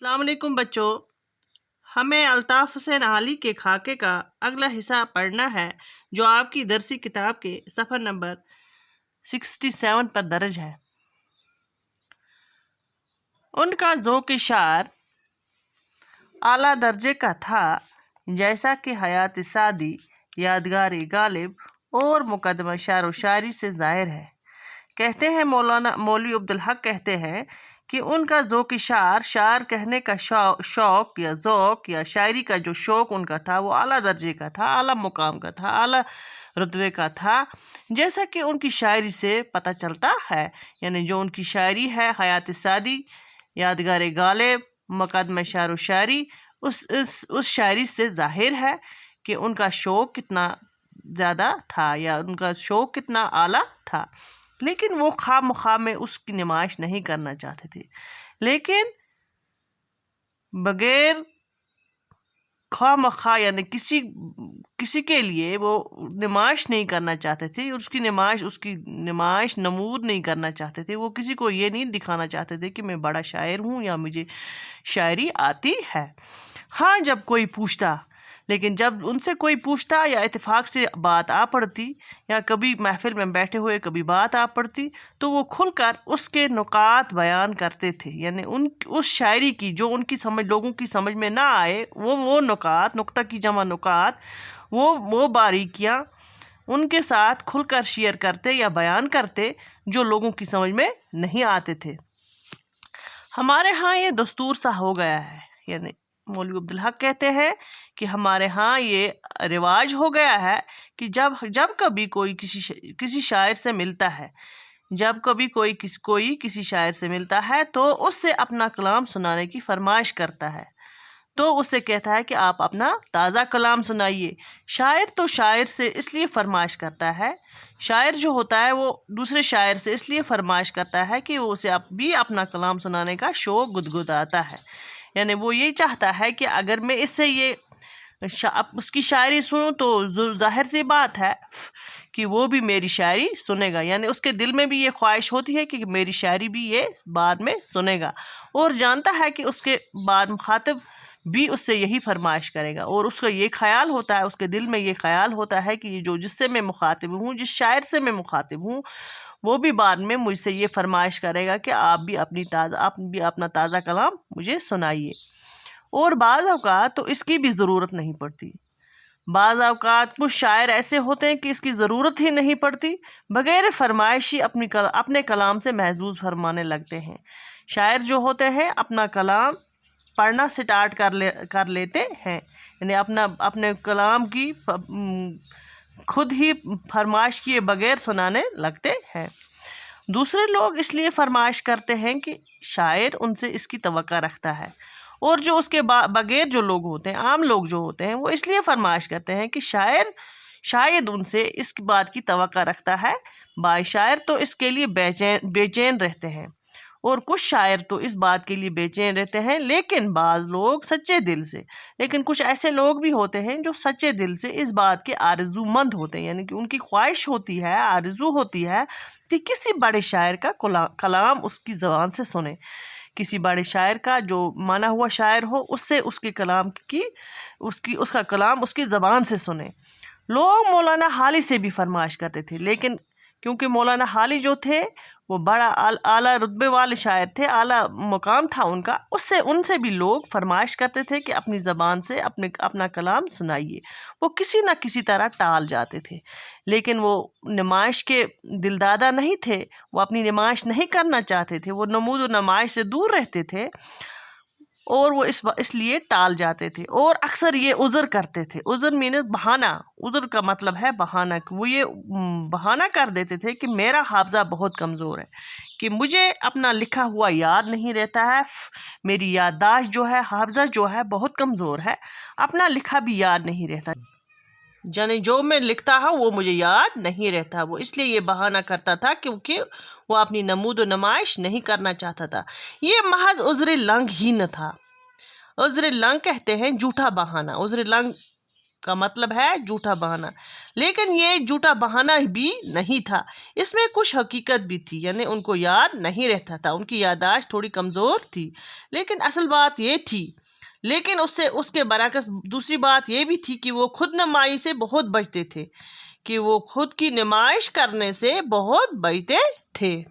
السلام علیکم بچوں، ہمیں الطاف حسین علی کے خاکے کا اگلا حصہ پڑھنا ہے جو آپ کی درسی کتاب کے صفحہ نمبر 67 پر درج ہے۔ ان کا ذوق شعر اعلیٰ درجے کا تھا، جیسا کہ حیات سعدی، یادگار غالب اور مقدمہ شعر و شاعری سے ظاہر ہے۔ کہتے ہیں مولوی عبدالحق کہتے ہیں کہ ان کا ذوق شعر کہنے کا شوق یا ذوق یا شاعری کا جو شوق ان کا تھا وہ اعلیٰ درجے کا تھا، اعلیٰ مقام کا تھا، اعلیٰ رتبے کا تھا، جیسا کہ ان کی شاعری سے پتہ چلتا ہے۔ یعنی جو ان کی شاعری ہے حیات سعدی، یادگار غالب، مقدمہ شعر و شاعری، اس شاعری سے ظاہر ہے کہ ان کا شوق کتنا زیادہ تھا یا ان کا شوق کتنا اعلیٰ تھا، لیکن وہ خواہ مخواہ میں اس کی نمائش نہیں کرنا چاہتے تھے، لیکن بغیر خواہ مخواہ یعنی کسی کے لیے وہ نمائش نہیں کرنا چاہتے تھے، اس کی نمائش نمود نہیں کرنا چاہتے تھے۔ وہ کسی کو یہ نہیں دکھانا چاہتے تھے کہ میں بڑا شاعر ہوں یا مجھے شاعری آتی ہے۔ ہاں جب کوئی پوچھتا، لیکن جب ان سے کوئی پوچھتا یا اتفاق سے بات آ پڑتی یا کبھی محفل میں بیٹھے ہوئے کبھی بات آ پڑتی تو وہ کھل کر اس کے نکات بیان کرتے تھے۔ یعنی اس شاعری کی جو ان کی لوگوں کی سمجھ میں نہ آئے، وہ نکات، نقطہ کی جمع نکات، وہ باریکیاں ان کے ساتھ کھل کر شیئر کرتے یا بیان کرتے جو لوگوں کی سمجھ میں نہیں آتے تھے۔ ہمارے ہاں یہ دستور سا ہو گیا ہے، یعنی مولوی عبدالحق کہتے ہیں کہ ہمارے ہاں یہ رواج ہو گیا ہے کہ جب کبھی کوئی کسی شاعر سے ملتا ہے، جب کبھی کوئی کسی شاعر سے ملتا ہے تو اس سے اپنا کلام سنانے کی فرمائش کرتا ہے، تو اس سے کہتا ہے کہ آپ اپنا تازہ کلام سنائیے۔ شاعر تو شاعر سے اس لیے فرمائش کرتا ہے، شاعر جو ہوتا ہے وہ دوسرے شاعر سے اس لیے فرمائش کرتا ہے کہ وہ اسے بھی اپنا کلام سنانے کا شوق گدگداتا ہے۔ یعنی وہ یہ چاہتا ہے کہ اگر میں اس سے اس کی شاعری سنوں تو ظاہر سی بات ہے کہ وہ بھی میری شاعری سنے گا، یعنی اس کے دل میں بھی یہ خواہش ہوتی ہے کہ میری شاعری بھی یہ بعد میں سنے گا، اور جانتا ہے کہ اس کے بعد مخاطب بھی اس سے یہی فرمائش کرے گا، اور اس کا یہ خیال ہوتا ہے، اس کے دل میں یہ خیال ہوتا ہے کہ جس سے میں مخاطب ہوں، جس شاعر سے میں مخاطب ہوں، وہ بھی بعد میں مجھ سے یہ فرمائش کرے گا کہ آپ بھی اپنا تازہ کلام مجھے سنائیے۔ اور بعض اوقات تو اس کی بھی ضرورت نہیں پڑتی، بعض اوقات کچھ شاعر ایسے ہوتے ہیں کہ اس کی ضرورت ہی نہیں پڑتی، بغیر فرمائشی اپنے کلام سے محظوظ فرمانے لگتے ہیں۔ شاعر جو ہوتے ہیں اپنا کلام پڑھنا سٹارٹ کر لیتے ہیں، یعنی اپنے کلام کی خود ہی فرمائش کیے بغیر سنانے لگتے ہیں۔ دوسرے لوگ اس لیے فرمائش کرتے ہیں کہ شاعر ان سے اس کی توقع رکھتا ہے، اور جو اس کے بغیر جو لوگ ہوتے ہیں، عام لوگ جو ہوتے ہیں، وہ اس لیے فرمائش کرتے ہیں کہ شاعر شاید ان سے اس بات کی توقع رکھتا ہے۔ بعض شاعر تو اس کے لیے بے چین رہتے ہیں، اور کچھ شاعر تو اس بات کے لیے بے چین رہتے ہیں، لیکن بعض لوگ سچے دل سے، لیکن کچھ ایسے لوگ بھی ہوتے ہیں جو سچے دل سے اس بات کے آرزو مند ہوتے ہیں، یعنی کہ ان کی خواہش ہوتی ہے، آرزو ہوتی ہے کہ کسی بڑے شاعر کا کلام اس کی زبان سے سنیں، کسی بڑے شاعر کا جو مانا ہوا شاعر ہو، اس سے اس کے کلام اس کا کلام اس کی زبان سے سنیں۔ لوگ مولانا حالی سے بھی فرمائش کرتے تھے، لیکن کیونکہ مولانا حالی جو تھے وہ بڑا اعلیٰ رتبے والے شاعر تھے، اعلیٰ مقام تھا ان کا، ان سے بھی لوگ فرمائش کرتے تھے کہ اپنی زبان سے اپنا کلام سنائیے۔ وہ کسی نہ کسی طرح ٹال جاتے تھے، لیکن وہ نمائش کے دلدادہ نہیں تھے، وہ اپنی نمائش نہیں کرنا چاہتے تھے، وہ نمود و نمائش سے دور رہتے تھے، اور وہ اس لیے ٹال جاتے تھے، اور اکثر یہ عذر کرتے تھے۔ عذر مینز بہانہ، عذر کا مطلب ہے بہانہ، وہ یہ بہانہ کر دیتے تھے کہ میرا حافظہ بہت کمزور ہے، کہ مجھے اپنا لکھا ہوا یاد نہیں رہتا ہے، میری یادداشت جو ہے، حافظہ جو ہے بہت کمزور ہے، اپنا لکھا بھی یاد نہیں رہتا، یعنی جو میں لکھتا ہوں وہ مجھے یاد نہیں رہتا۔ وہ اس لیے یہ بہانہ کرتا تھا کیونکہ وہ اپنی نمود و نمائش نہیں کرنا چاہتا تھا۔ یہ محض عذر لنگ ہی نہ تھا، عذر لنگ کہتے ہیں جھوٹا بہانہ، عذر لنگ کا مطلب ہے جھوٹا بہانہ، لیکن یہ جھوٹا بہانہ بھی نہیں تھا، اس میں کچھ حقیقت بھی تھی، یعنی ان کو یاد نہیں رہتا تھا، ان کی یادداشت تھوڑی کمزور تھی، لیکن اصل بات یہ تھی، لیکن اس کے برعکس دوسری بات یہ بھی تھی کہ وہ خود نمائی سے بہت بچتے تھے، کہ وہ خود کی نمائش کرنے سے بہت بچتے تھے۔